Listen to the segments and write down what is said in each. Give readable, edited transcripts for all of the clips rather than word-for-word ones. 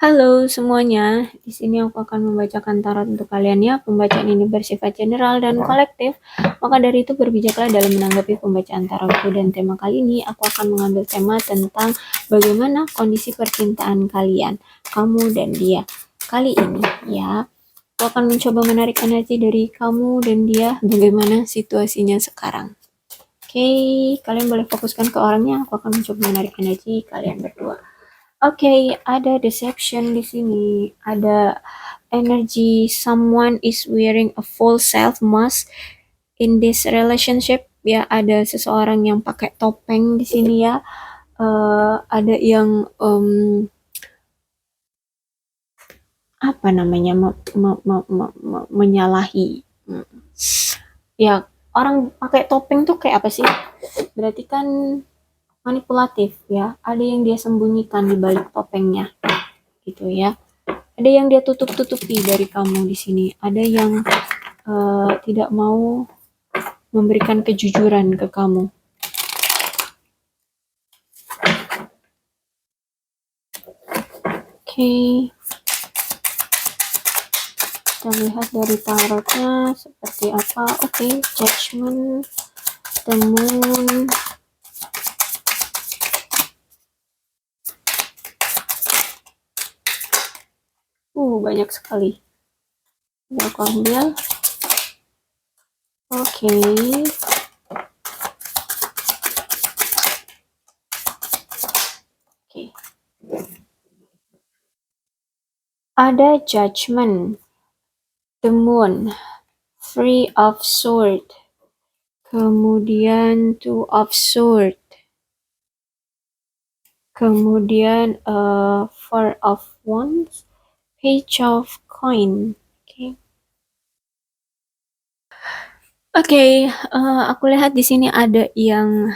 Halo semuanya, di sini aku akan membacakan tarot untuk kalian ya. Pembacaan ini bersifat general dan kolektif, maka dari itu berbijaklah dalam menanggapi pembacaan tarotku. Dan tema kali ini aku akan mengambil tema tentang bagaimana kondisi percintaan kalian, kamu dan dia. Kali ini ya, aku akan mencoba menarik energi dari kamu dan dia, bagaimana situasinya sekarang. Oke, kalian boleh fokuskan ke orangnya, aku akan mencoba menarik energi kalian berdua. Oke, ada deception di sini. Ada energy someone is wearing a full self mask in this relationship. Ya, ada seseorang yang pakai topeng di sini ya. Ada yang apa namanya menyalahi. Ya, orang pakai topeng tuh kayak apa sih? Berarti kan manipulatif ya. Ada yang dia sembunyikan di balik topengnya, gitu ya. Ada yang dia tutup-tutupi dari kamu di sini. Ada yang tidak mau memberikan kejujuran ke kamu. Oke. Kita lihat dari tarotnya seperti apa. Oke, Judgment, the Moon. Banyak sekali. Ya, aku ambil. Oke. Oke. Ada Judgment, the Moon, Three of Sword, kemudian Two of Sword, kemudian Four of Wands, Page of Coin. Oke, aku lihat di sini ada yang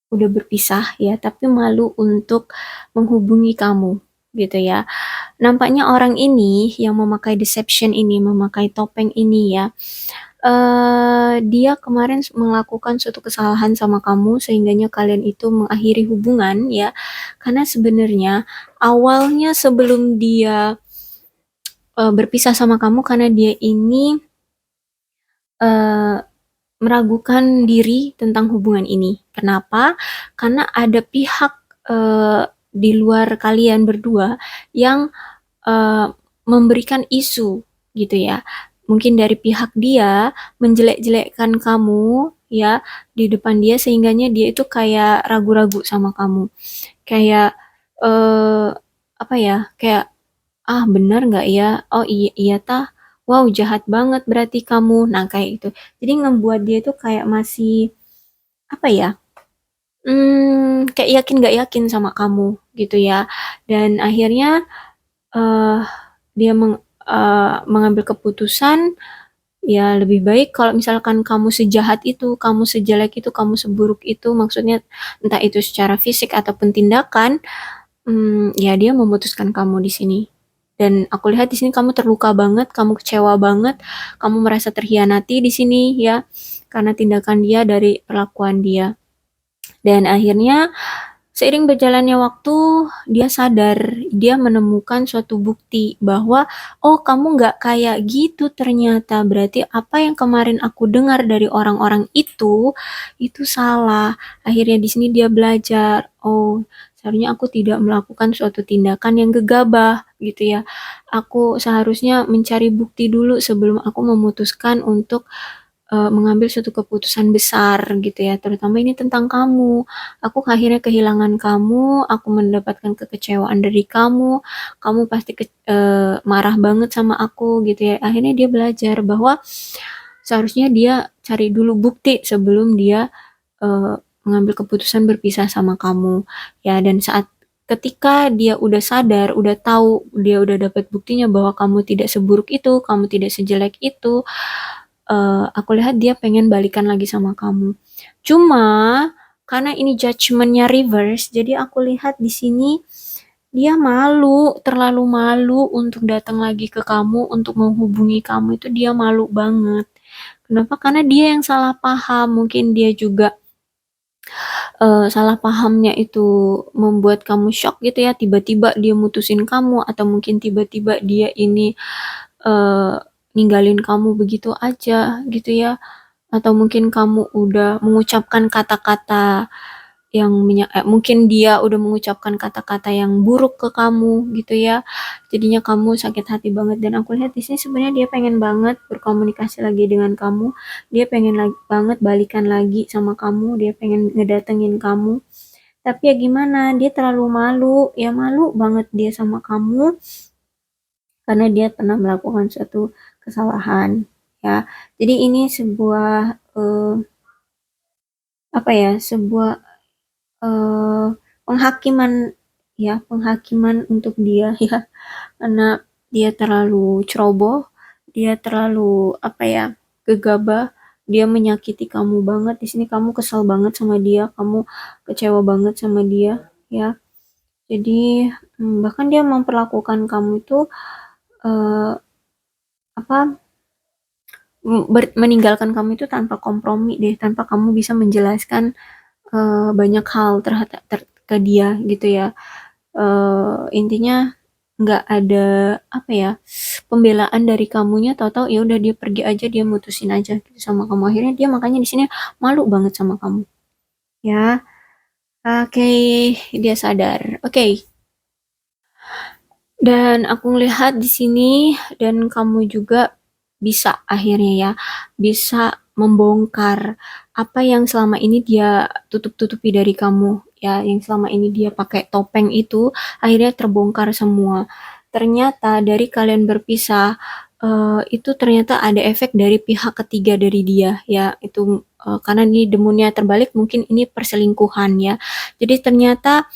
udah berpisah ya, tapi malu untuk menghubungi kamu, gitu ya. Nampaknya orang ini yang memakai deception ini, memakai topeng ini ya, dia kemarin melakukan suatu kesalahan sama kamu sehingganya kalian itu mengakhiri hubungan ya. Karena sebenarnya awalnya sebelum dia berpisah sama kamu, karena dia ini meragukan diri tentang hubungan ini. Kenapa? Karena ada pihak di luar kalian berdua yang memberikan isu gitu ya. Mungkin dari pihak dia menjelek-jelekkan kamu ya di depan dia, sehingganya dia itu kayak ragu-ragu sama kamu. Kayak apa ya? Kayak bener nggak ya? Oh iya iya tah. Wow, jahat banget berarti kamu. Nah, kayak itu. Jadi ngebuat dia tuh kayak masih apa ya? Kayak yakin nggak yakin sama kamu gitu ya. Dan akhirnya eh dia mengambil keputusan, ya lebih baik kalau misalkan kamu sejahat itu, kamu sejelek itu, kamu seburuk itu, maksudnya entah itu secara fisik ataupun tindakan, ya dia memutuskan kamu di sini. Dan aku lihat di sini kamu terluka banget, kamu kecewa banget, kamu merasa terhianati di sini ya, karena tindakan dia, dari perlakuan dia. Dan akhirnya seiring berjalannya waktu, dia sadar, dia menemukan suatu bukti bahwa, oh kamu nggak kayak gitu ternyata, berarti apa yang kemarin aku dengar dari orang-orang itu salah. Akhirnya di sini dia belajar, oh seharusnya aku tidak melakukan suatu tindakan yang gegabah gitu ya. Aku seharusnya mencari bukti dulu sebelum aku memutuskan untuk mengambil suatu keputusan besar gitu ya, terutama ini tentang kamu. Aku akhirnya kehilangan kamu, aku mendapatkan kekecewaan dari kamu, kamu pasti marah banget sama aku gitu ya. Akhirnya dia belajar bahwa seharusnya dia cari dulu bukti sebelum dia mengambil keputusan berpisah sama kamu ya. Dan saat ketika dia udah sadar, udah tahu, dia udah dapat buktinya bahwa kamu tidak seburuk itu, kamu tidak sejelek itu, aku lihat dia pengen balikan lagi sama kamu. Cuma karena ini judgment-nya reverse, jadi aku lihat di sini dia malu, terlalu malu untuk datang lagi ke kamu, untuk menghubungi kamu, itu dia malu banget. Kenapa? Karena dia yang salah paham, mungkin dia juga salah pahamnya itu membuat kamu syok gitu ya, tiba-tiba dia mutusin kamu atau mungkin tiba-tiba dia ini, eee, ninggalin kamu begitu aja gitu ya, atau mungkin kamu udah mengucapkan kata-kata yang mungkin dia udah mengucapkan kata-kata yang buruk ke kamu gitu ya. Jadinya kamu sakit hati banget dan aku lihat di sini sebenarnya dia pengen banget berkomunikasi lagi dengan kamu. Dia pengen banget balikan lagi sama kamu, dia pengen ngedatengin kamu. Tapi ya gimana, dia terlalu malu, ya malu banget dia sama kamu karena dia pernah melakukan suatu kesalahan ya. Jadi ini sebuah apa ya, sebuah eh, penghakiman ya, penghakiman untuk dia ya, karena dia terlalu ceroboh, dia terlalu apa ya, gegabah, dia menyakiti kamu banget. Di sini kamu kesal banget sama dia, kamu kecewa banget sama dia ya. Jadi bahkan dia memperlakukan kamu itu eh, apa meninggalkan kamu itu tanpa kompromi deh, tanpa kamu bisa menjelaskan banyak hal terhadap ke dia gitu ya. Intinya nggak ada apa ya, pembelaan dari kamunya, tahu-tahu ya udah dia pergi aja, dia mutusin aja gitu sama kamu, akhirnya dia makanya di sini malu banget sama kamu ya. Oke, dia sadar. Oke. Dan aku ngelihat di sini dan kamu juga bisa akhirnya ya, bisa membongkar apa yang selama ini dia tutup-tutupi dari kamu ya, yang selama ini dia pakai topeng itu akhirnya terbongkar semua. Ternyata dari kalian berpisah itu ternyata ada efek dari pihak ketiga dari dia ya, itu karena ini demunnya terbalik, mungkin ini perselingkuhan ya. Jadi ternyata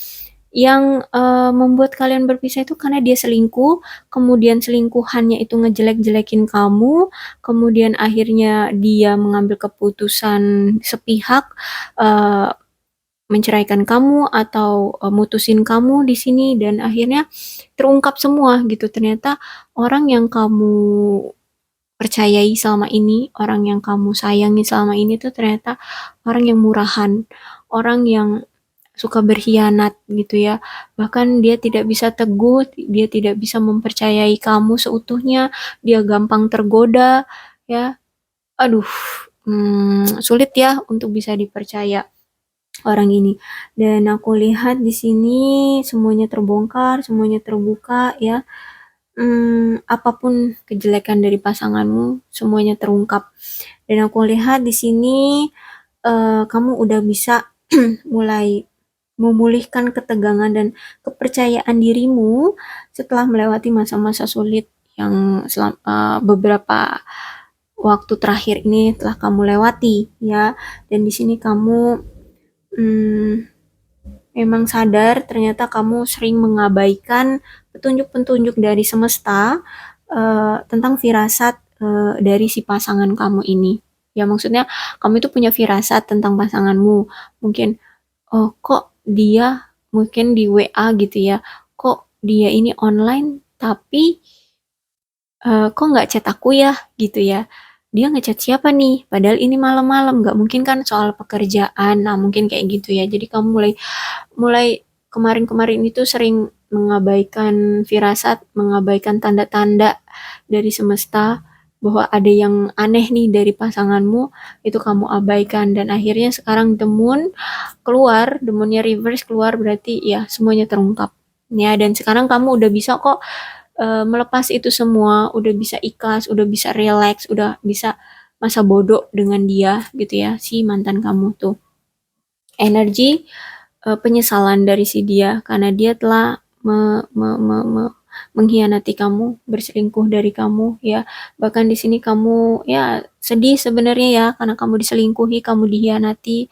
yang membuat kalian berpisah itu karena dia selingkuh, kemudian selingkuhannya itu ngejelek-jelekin kamu, kemudian akhirnya dia mengambil keputusan sepihak, eee, menceraikan kamu atau mutusin kamu di sini dan akhirnya terungkap semua gitu. Ternyata orang yang kamu percayai selama ini, orang yang kamu sayangi selama ini tuh ternyata orang yang murahan, orang yang suka berkhianat gitu ya. Bahkan dia tidak bisa teguh, dia tidak bisa mempercayai kamu seutuhnya, dia gampang tergoda ya. Aduh, sulit ya untuk bisa dipercaya orang ini. Dan aku lihat di sini semuanya terbongkar, semuanya terbuka ya. Apapun kejelekan dari pasanganmu, semuanya terungkap. Dan aku lihat di sini kamu udah bisa mulai memulihkan ketegangan dan kepercayaan dirimu setelah melewati masa-masa sulit yang beberapa waktu terakhir ini telah kamu lewati ya. Dan di sini kamu mm, memang sadar ternyata kamu sering mengabaikan petunjuk-petunjuk dari semesta tentang firasat dari si pasangan kamu ini. Ya maksudnya kamu itu punya firasat tentang pasanganmu. Mungkin, oh kok dia mungkin di WA gitu ya, kok dia ini online tapi kok nggak chat aku ya gitu ya. Dia ngechat siapa nih? Padahal ini malam-malam, nggak mungkin kan soal pekerjaan. Nah mungkin kayak gitu ya. Jadi kamu mulai mulai kemarin-kemarin itu sering mengabaikan firasat, mengabaikan tanda-tanda dari semesta bahwa ada yang aneh nih dari pasanganmu, itu kamu abaikan dan akhirnya sekarang keluar, demonnya reverse keluar, berarti ya semuanya terungkap. Ya, dan sekarang kamu udah bisa kok melepas itu semua, udah bisa ikhlas, udah bisa relax, udah bisa masa bodoh dengan dia gitu ya, si mantan kamu tuh. Energi penyesalan dari si dia karena dia telah mengkhianati kamu, berselingkuh dari kamu ya. Bahkan di sini kamu ya sedih sebenarnya ya karena kamu diselingkuhi, kamu dikhianati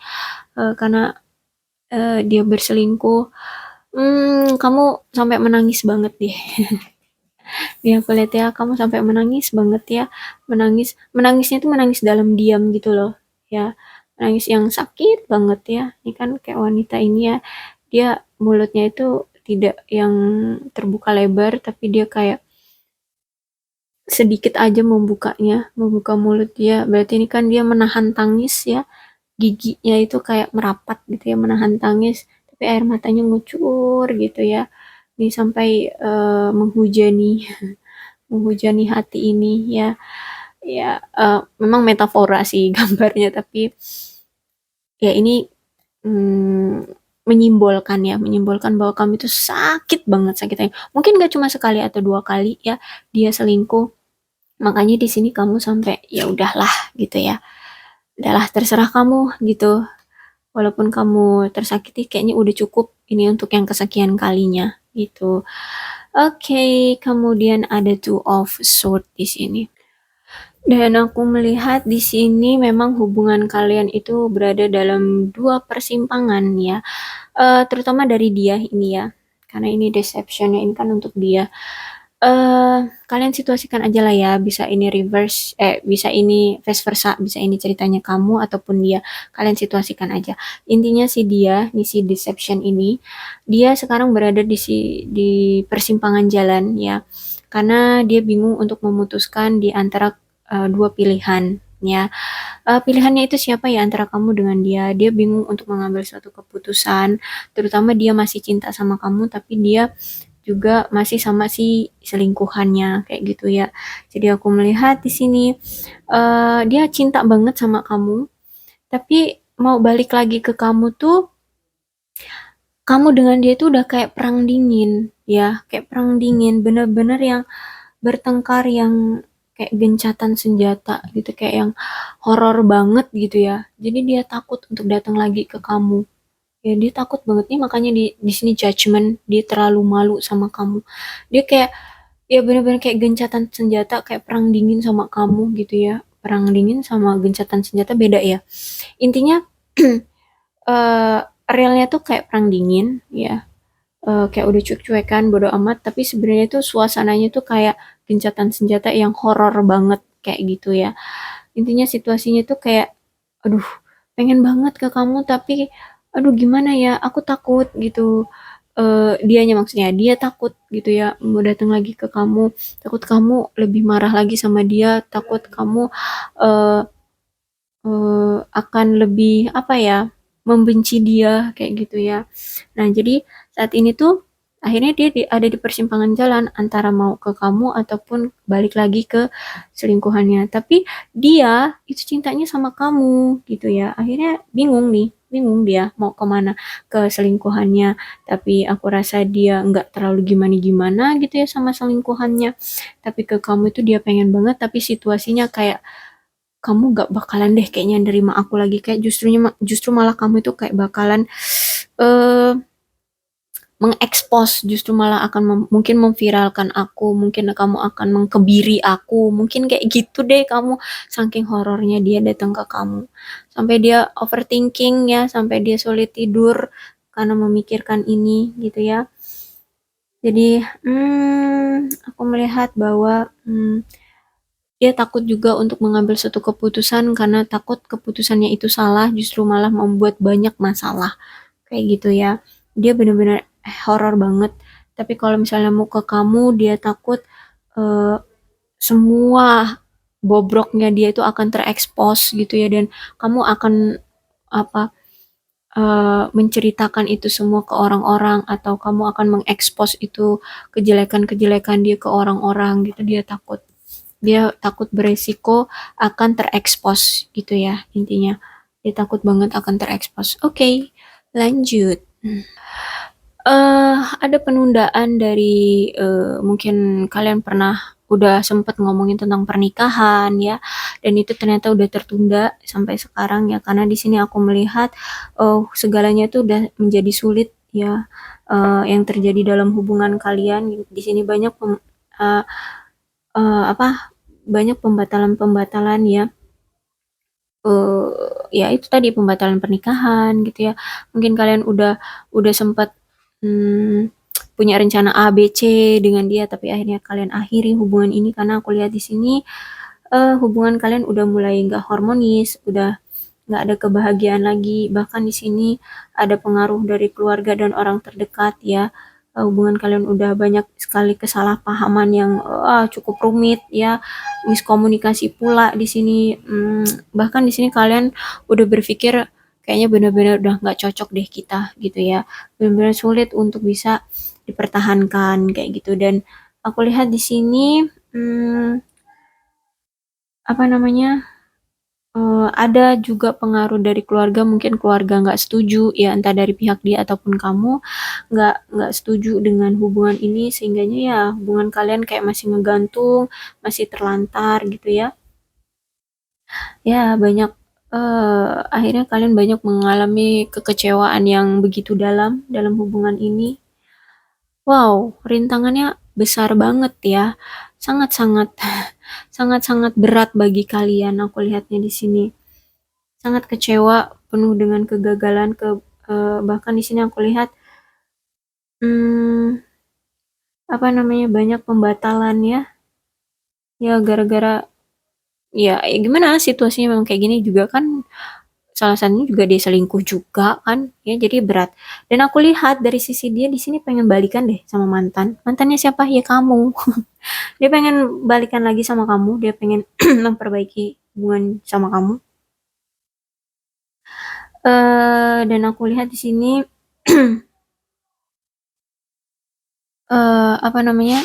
karena dia berselingkuh. Kamu sampai menangis banget deh. Ya aku lihat ya, kamu sampai menangis banget ya. Menangisnya tuh menangis dalam diam gitu loh. Ya, menangis yang sakit banget ya. Ini kan kayak wanita ini ya, dia mulutnya itu tidak yang terbuka lebar, tapi dia kayak sedikit aja membukanya, membuka mulut dia. Berarti ini kan dia menahan tangis ya. giginya itu kayak merapat gitu ya, menahan tangis, tapi air matanya ngucur gitu ya. Ini sampai menghujani menghujani hati ini ya. Ya, memang metafora sih gambarnya, tapi ya ini menyimbolkan ya, menyimbolkan bahwa kamu itu sakit banget sakitnya. Mungkin gak cuma sekali atau dua kali ya dia selingkuh. Makanya di sini kamu sampai ya udahlah gitu ya. Udahlah terserah kamu gitu. Walaupun kamu tersakiti kayaknya udah cukup ini untuk yang kesekian kalinya gitu. Oke, kemudian ada two of sword di sini. Dan aku melihat di sini memang hubungan kalian itu berada dalam dua persimpangan ya. Terutama dari dia ini ya. Karena ini deceptionnya ini kan untuk dia. Kalian situasikan aja lah ya, bisa ini reverse, bisa ini vice versa, bisa ini ceritanya kamu ataupun dia. Kalian situasikan aja. Intinya si dia, nih si deception ini, dia sekarang berada di persimpangan jalan ya. Karena dia bingung untuk memutuskan di antara dua pilihan ya. Pilihannya itu siapa ya antara kamu dengan dia. Dia bingung untuk mengambil suatu keputusan, terutama dia masih cinta sama kamu tapi dia juga masih sama si selingkuhannya kayak gitu ya. Jadi aku melihat di sini dia cinta banget sama kamu, tapi mau balik lagi ke kamu tuh kamu dengan dia itu udah kayak perang dingin ya, kayak perang dingin, bener-bener yang bertengkar yang kayak gencatan senjata gitu, kayak yang horor banget gitu ya. Jadi dia takut untuk datang lagi ke kamu. Ya dia takut banget nih, makanya di sini judgment, dia terlalu malu sama kamu. Dia kayak ya bener-bener kayak gencatan senjata, kayak perang dingin sama kamu gitu ya. Perang dingin sama gencatan senjata beda ya. Intinya eh realnya tuh kayak perang dingin ya. Kayak udah cuek-cuekan bodo amat, tapi sebenarnya tuh suasananya tuh kayak gencatan senjata yang horor banget kayak gitu ya. Intinya situasinya tuh kayak aduh pengen banget ke kamu tapi aduh gimana ya, aku takut gitu. Dianya maksudnya dia takut gitu ya mau datang lagi ke kamu, takut kamu lebih marah lagi sama dia, takut kamu eh, akan lebih apa ya, membenci dia kayak gitu ya. Nah, jadi saat ini tuh akhirnya dia ada di persimpangan jalan antara mau ke kamu ataupun balik lagi ke selingkuhannya. Tapi dia itu cintanya sama kamu gitu ya. Akhirnya bingung nih, bingung dia mau kemana, ke selingkuhannya. Tapi aku rasa dia nggak terlalu gimana-gimana gitu ya sama selingkuhannya. Tapi ke kamu itu dia pengen banget, tapi situasinya kayak kamu gak bakalan deh kayaknya nerima aku lagi, kayak justru malah kamu itu kayak bakalan eh mengekspos, justru malah akan mungkin memviralkan aku, mungkin kamu akan mengkebiri aku, mungkin kayak gitu deh kamu, saking horornya dia datang ke kamu, sampai dia overthinking ya, sampai dia sulit tidur karena memikirkan ini gitu ya. Jadi aku melihat bahwa dia takut juga untuk mengambil suatu keputusan karena takut keputusannya itu salah, justru malah membuat banyak masalah. Kayak gitu ya. Dia bener-bener horor banget. Tapi kalau misalnya mau ke kamu, dia takut eh, semua bobroknya dia itu akan terekspos gitu ya, dan kamu akan apa menceritakan itu semua ke orang-orang, atau kamu akan mengekspos itu kejelekan-kejelekan dia ke orang-orang gitu. Dia takut beresiko akan terekspos gitu ya, intinya dia takut banget akan terekspos. Oke, lanjut. Ada penundaan dari mungkin kalian pernah udah sempet ngomongin tentang pernikahan ya, dan itu ternyata udah tertunda sampai sekarang ya, karena di sini aku melihat segalanya itu udah menjadi sulit ya, yang terjadi dalam hubungan kalian. Di sini banyak uh, apa banyak pembatalan-pembatalan ya, ya itu tadi pembatalan pernikahan gitu ya. Mungkin kalian udah sempat punya rencana A, B, C dengan dia, tapi akhirnya kalian akhiri hubungan ini karena aku lihat di sini hubungan kalian udah mulai nggak harmonis, udah nggak ada kebahagiaan lagi. Bahkan di sini ada pengaruh dari keluarga dan orang terdekat ya. hubungan kalian udah banyak sekali kesalahpahaman yang cukup rumit ya, miskomunikasi pula di sini. Bahkan di sini kalian udah berpikir kayaknya benar-benar udah nggak cocok deh kita gitu ya, benar-benar sulit untuk bisa dipertahankan kayak gitu. Dan aku lihat di sini apa namanya, ada juga pengaruh dari keluarga, mungkin keluarga nggak setuju ya, entah dari pihak dia ataupun kamu nggak setuju dengan hubungan ini, sehingganya ya hubungan kalian kayak masih ngegantung, masih terlantar gitu ya. Ya banyak akhirnya kalian banyak mengalami kekecewaan yang begitu dalam dalam hubungan ini. Wow, rintangannya besar banget ya. Sangat-sangat sangat-sangat berat bagi kalian, aku lihatnya di sini. Sangat kecewa, penuh dengan kegagalan, bahkan di sini aku lihat hmm, apa namanya, banyak pembatalan ya. Ya gara-gara ya gimana situasinya memang kayak gini juga kan, salah satunya juga dia selingkuh juga kan ya, jadi berat. Dan aku lihat dari sisi dia di sini pengen balikan deh sama mantannya. Siapa ya, kamu. Dia pengen balikan lagi sama kamu, dia pengen memperbaiki hubungan sama kamu. Dan aku lihat di sini apa namanya,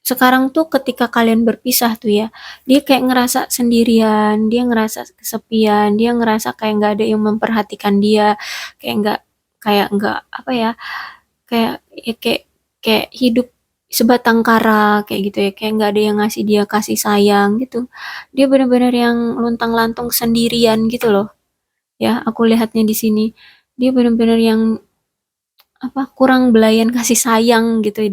sekarang tuh ketika kalian berpisah tuh ya, dia kayak ngerasa sendirian, dia ngerasa kesepian, dia ngerasa kayak nggak ada yang memperhatikan dia, kayak nggak apa ya, kayak ya kayak hidup sebatang kara kayak gitu ya, kayak nggak ada yang ngasih dia kasih sayang gitu. Dia benar-benar yang luntang-lantung sendirian gitu loh. Ya, aku lihatnya di sini. Dia benar-benar yang apa, kurang belayan kasih sayang gitu ya,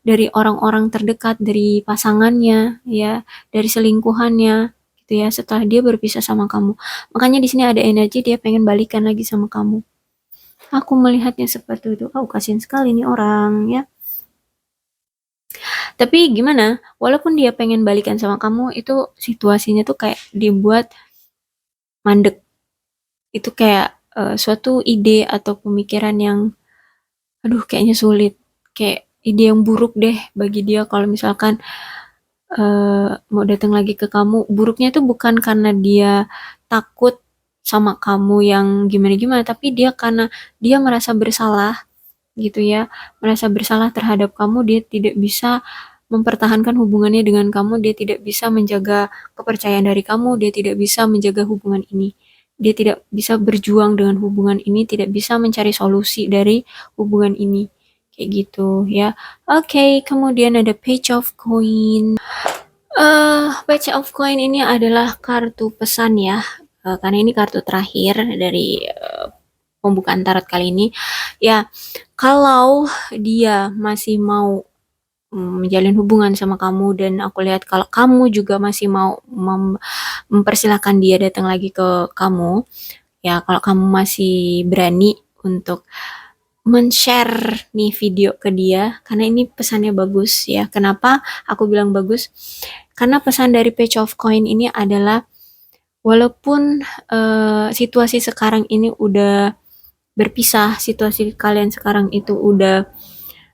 dari orang-orang terdekat, dari pasangannya ya, dari selingkuhannya gitu ya, setelah dia berpisah sama kamu. Makanya di sini ada energi dia pengen balikan lagi sama kamu. Aku melihatnya seperti itu. Oh, kasihan sekali nih orang ya. Tapi gimana? Walaupun dia pengen balikan sama kamu, itu situasinya tuh kayak dibuat mandek. Itu kayak suatu ide atau pemikiran yang aduh kayaknya sulit. Kayak ide yang buruk deh bagi dia kalau misalkan mau datang lagi ke kamu. Buruknya itu bukan karena dia takut sama kamu yang gimana-gimana, tapi dia karena dia merasa bersalah gitu ya, merasa bersalah terhadap kamu, dia tidak bisa mempertahankan hubungannya dengan kamu, dia tidak bisa menjaga kepercayaan dari kamu, dia tidak bisa menjaga hubungan ini. Dia tidak bisa berjuang dengan hubungan ini, tidak bisa mencari solusi dari hubungan ini. Kayak gitu ya. Oke, kemudian ada Page of Coin. Page of Coin ini adalah kartu pesan ya. Karena ini kartu terakhir dari pembukaan tarot kali ini. Ya, kalau dia masih mau menjalin hubungan sama kamu, dan aku lihat kalau kamu juga masih mau mempersilahkan dia datang lagi ke kamu, ya kalau kamu masih berani untuk men-share nih video ke dia, karena ini pesannya bagus ya. Kenapa aku bilang bagus? Karena pesan dari Page of Coin ini adalah walaupun situasi sekarang ini udah berpisah, situasi kalian sekarang itu udah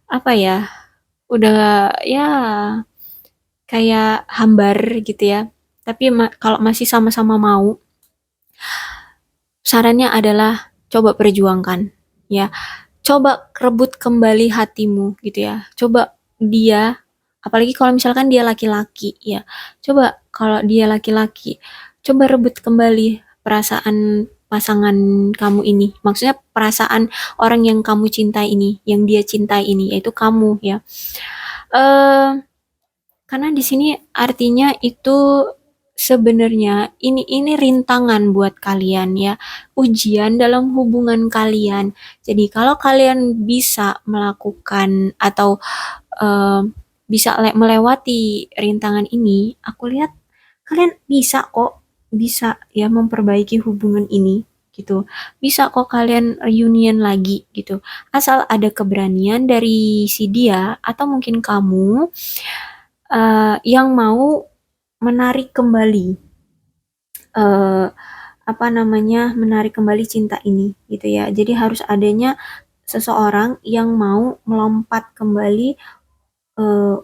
apa ya, udah ya kayak hambar gitu ya. Tapi kalau masih sama-sama mau, sarannya adalah coba perjuangkan ya. Coba rebut kembali hatimu gitu ya. Coba dia, apalagi kalau misalkan dia laki-laki ya. Coba kalau dia laki-laki, coba rebut kembali perasaan pasangan kamu ini. Maksudnya perasaan orang yang kamu cintai ini, yang dia cintai ini, yaitu kamu ya. Eh karena di sini artinya itu sebenarnya ini rintangan buat kalian ya, ujian dalam hubungan kalian. Jadi kalau kalian bisa melakukan atau eh, bisa melewati rintangan ini, aku lihat kalian bisa kok, bisa ya memperbaiki hubungan ini gitu. Bisa kok kalian reunian lagi gitu. Asal ada keberanian dari si dia atau mungkin kamu yang mau menarik kembali eh, apa namanya, menarik kembali cinta ini gitu ya. Jadi harus adanya seseorang yang mau melompat kembali uh,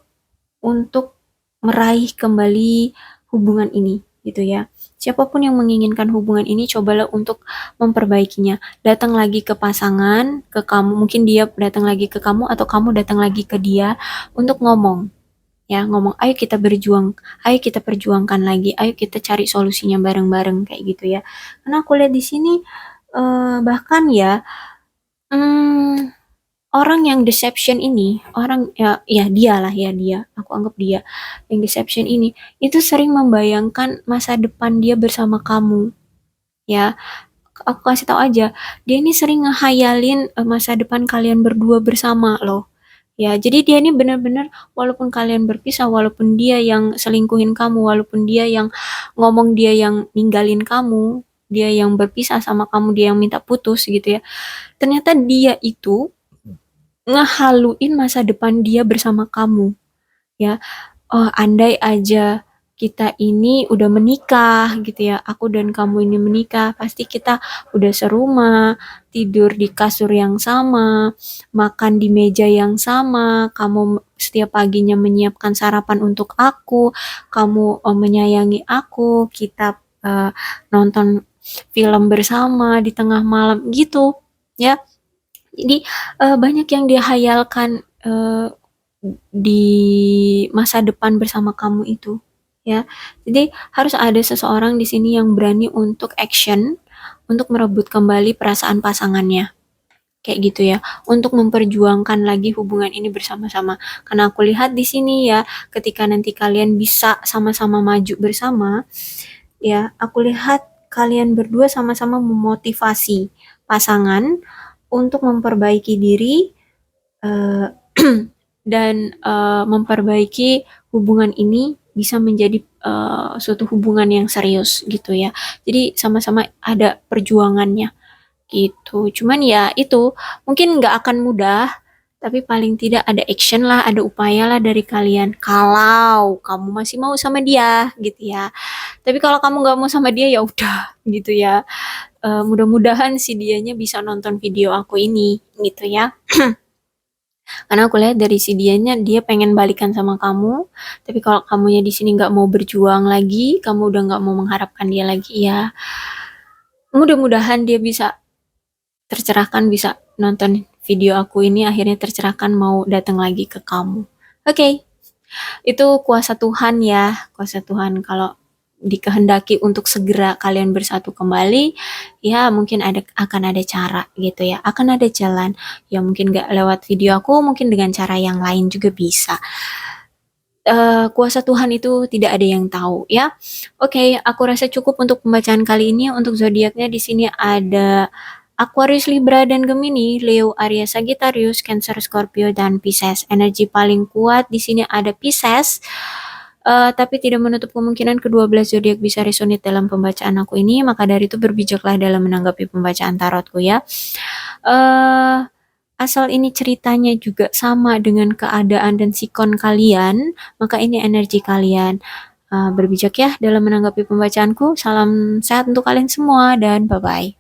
untuk meraih kembali hubungan ini gitu ya. Siapapun yang menginginkan hubungan ini, cobalah untuk memperbaikinya. Datang lagi ke pasangan, ke kamu, mungkin dia datang lagi ke kamu atau kamu datang lagi ke dia untuk ngomong. Ya, ngomong, ayo kita berjuang, ayo kita perjuangkan lagi, ayo kita cari solusinya bareng-bareng kayak gitu ya. Karena aku lihat di sini bahkan ya, hmm, orang yang deception ini, orang ya dia lah ya dia, aku anggap dia yang deception ini itu sering membayangkan masa depan dia bersama kamu ya. Aku kasih tahu aja, dia ini sering ngehayalin masa depan kalian berdua bersama loh. Ya, jadi dia ini benar-benar walaupun kalian berpisah, walaupun dia yang selingkuhin kamu, walaupun dia yang ngomong, dia yang ninggalin kamu, dia yang berpisah sama kamu, dia yang minta putus gitu ya. Ternyata dia itu ngehaluin masa depan dia bersama kamu ya. Oh, andai aja kita ini udah menikah gitu ya, aku dan kamu ini menikah, pasti kita udah serumah, tidur di kasur yang sama, makan di meja yang sama, kamu setiap paginya menyiapkan sarapan untuk aku, kamu menyayangi aku, kita nonton film bersama di tengah malam gitu ya. Jadi banyak yang dia hayalkan di masa depan bersama kamu itu ya. Jadi harus ada seseorang di sini yang berani untuk action untuk merebut kembali perasaan pasangannya. Kayak gitu ya, untuk memperjuangkan lagi hubungan ini bersama-sama. Karena aku lihat di sini ya, ketika nanti kalian bisa sama-sama maju bersama, ya, aku lihat kalian berdua sama-sama memotivasi pasangan untuk memperbaiki diri eh, dan memperbaiki hubungan ini bisa menjadi suatu hubungan yang serius gitu ya. Jadi sama-sama ada perjuangannya gitu. Cuman ya itu mungkin nggak akan mudah, tapi paling tidak ada action lah, ada upaya lah dari kalian. Kalau kamu masih mau sama dia gitu ya. Tapi kalau kamu nggak mau sama dia ya udah gitu ya. Mudah-mudahan si dianya bisa nonton video aku ini gitu ya. Karena aku lihat dari si dianya dia pengen balikan sama kamu, tapi kalau kamunya di sini nggak mau berjuang lagi, kamu udah nggak mau mengharapkan dia lagi ya. Mudah-mudahan dia bisa tercerahkan, bisa nonton video aku ini akhirnya tercerahkan mau datang lagi ke kamu. Oke, itu kuasa Tuhan ya, kuasa Tuhan kalau dikehendaki untuk segera kalian bersatu kembali, ya mungkin akan ada cara gitu ya, akan ada jalan. Ya mungkin gak lewat video aku, mungkin dengan cara yang lain juga bisa. Kuasa Tuhan itu tidak ada yang tahu ya. Oke, aku rasa cukup untuk pembacaan kali ini. Untuk zodiaknya di sini ada Aquarius, Libra, dan Gemini, Leo, Aries, Sagittarius, Cancer, Scorpio, dan Pisces. Energi paling kuat di sini ada Pisces. Tapi tidak menutup kemungkinan kedua belas zodiak bisa resonate dalam pembacaan aku ini. Maka dari itu berbijaklah dalam menanggapi pembacaan tarotku ya. Asal ini ceritanya juga sama dengan keadaan dan sikon kalian, maka ini energi kalian. Berbijak ya dalam menanggapi pembacaanku. Salam sehat untuk kalian semua dan bye-bye.